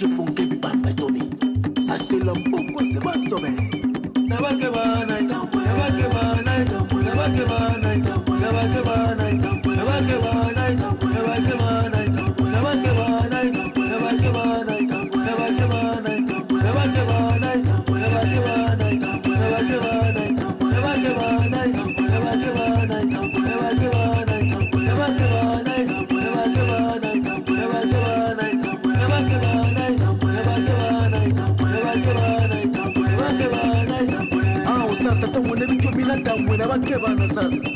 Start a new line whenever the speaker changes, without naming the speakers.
je fonke bibamba tomi aselo mboko se bansobe nabake bana nabake bana nabake bana nabake bana nabake bana nabake bana nabake bana nabake bana nabake bana nabake bana nabake bana nabake bana nabake bana nabake bana sasa